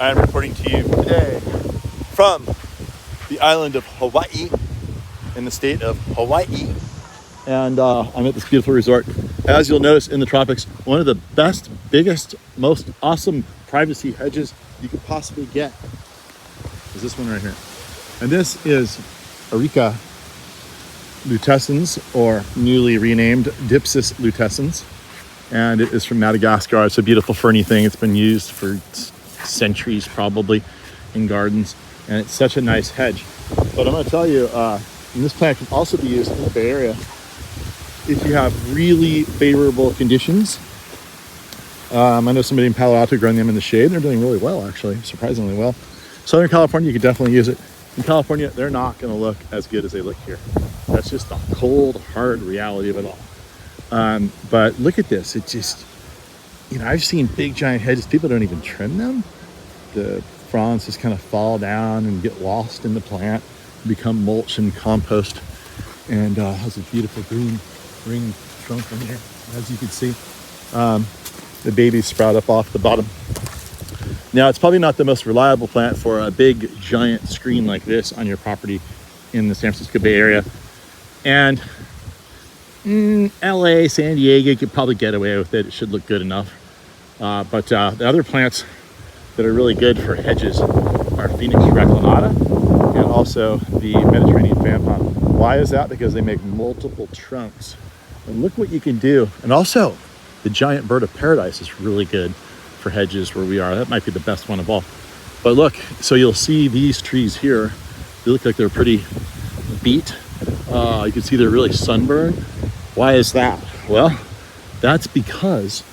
I am reporting to you today from the island of Hawaii in the state of Hawaii. And I'm at this beautiful resort. As you'll notice in the tropics, one of the best, biggest, most awesome privacy hedges you could possibly get is this one right here. And this is Areca lutescens, or newly renamed Dipsas lutescens. And it is from Madagascar. It's a beautiful ferny thing. It's been used for centuries probably in gardens. And it's such a nice hedge. But I'm going to tell you, and this plant can also be used in the Bay Area if you have really favorable conditions. I know somebody in Palo Alto growing them in the shade. They're doing really well, actually, surprisingly well. Southern California, you could definitely use it. In California, they're not going to look as good as they look here. That's just the cold, hard reality of it all. But look at this. It just, I've seen big, giant hedges. People don't even trim them. The fronds just kind of fall down and get lost in the plant, become mulch and compost, and has a beautiful green ring trunk in here, as you can see. The babies sprout up off the bottom. Now, it's probably not the most reliable plant for a big, giant screen like this on your property in the San Francisco Bay Area. And LA, San Diego, you could probably get away with it. It should look good enough. But the other plants that are really good for hedges are Phoenix reclinata and also the Mediterranean fan palm. Why is that? Because they make multiple trunks. And look what you can do. And also, the giant bird of paradise is really good for hedges where we are. That might be the best one of all. But look, so you'll see these trees here. They look like they're pretty beat. You can see they're really sunburned. Why is that? Well, that's because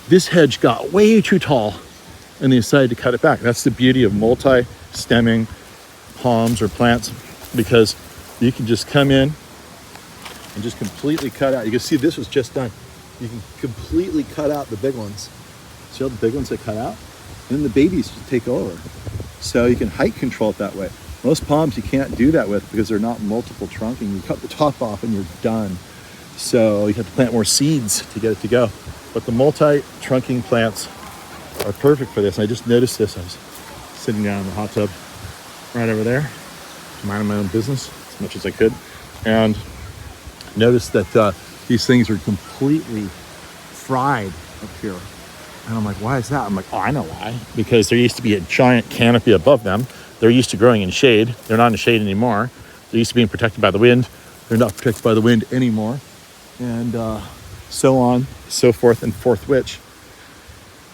this hedge got way too tall and they decided to cut it back. That's the beauty of multi-stemming palms or plants, because you can just come in and just completely cut out. You can see this was just done. You can completely cut out the big ones. See all the big ones that cut out? And then the babies just take over. So you can height control it that way. Most palms you can't do that with because they're not multiple trunking. You cut the top off and you're done. So you have to plant more seeds to get it to go. But the multi-trunking plants are perfect for this. And I just noticed this. I was sitting down in the hot tub right over there, minding my own business as much as I could, and noticed that these things are completely fried up here. And I'm like, why is that? I'm like, oh, I know why. Because there used to be a giant canopy above them. They're used to growing in shade. They're not in shade anymore. They're used to being protected by the wind. They're not protected by the wind anymore. And so on, so forth, and forth which.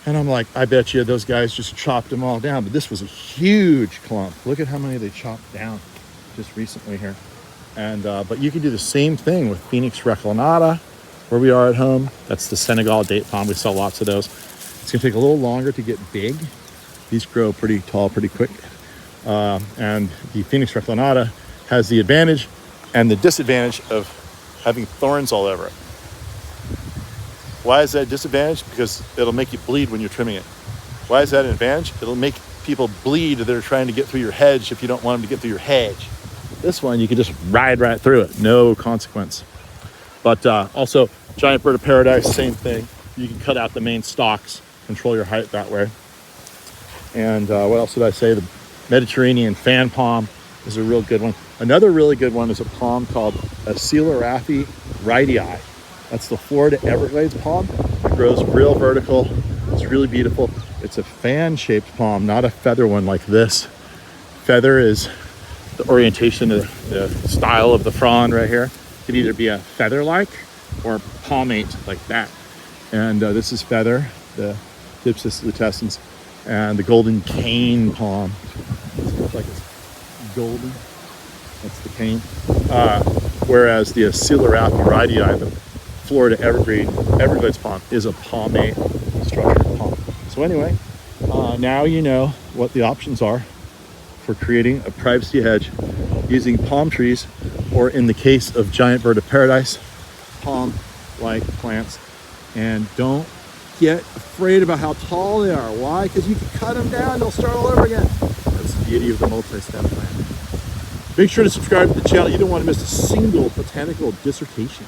And I'm like, I bet you those guys just chopped them all down. But this was a huge clump. Look at how many they chopped down just recently here. And but you can do the same thing with Phoenix reclinata, where we are at home. That's the Senegal date palm. We sell lots of those. It's going to take a little longer to get big. These grow pretty tall, pretty quick. And the Phoenix reclinata has the advantage and the disadvantage of having thorns all over it. Why is that a disadvantage? Because it'll make you bleed when you're trimming it. Why is that an advantage? It'll make people bleed that are trying to get through your hedge if you don't want them to get through your hedge. This one, you can just ride right through it. No consequence. But also, giant bird of paradise, same thing. You can cut out the main stalks, control your height that way. And what else did I say? The Mediterranean fan palm is a real good one. Another really good one is a palm called Acelerathi rhytii. That's the Florida Everglades palm. It grows real vertical. It's really beautiful. It's a fan-shaped palm, not a feather one like this. Feather is the orientation of the style of the frond right here. It could either be a feather-like or palmate like that. And this is feather, the Dipsas lutescens, and the golden cane palm. It looks like it's golden. That's the cane. Whereas the Acelerathi rhytii, the Florida Everglades palm, is a palmate structured palm. So anyway, now you know what the options are for creating a privacy hedge using palm trees, or in the case of giant bird of paradise, palm-like plants. And don't get afraid about how tall they are. Why? Because you can cut them down, they'll start all over again. That's the beauty of the multi-stem plant. Make sure to subscribe to the channel. You don't want to miss a single botanical dissertation.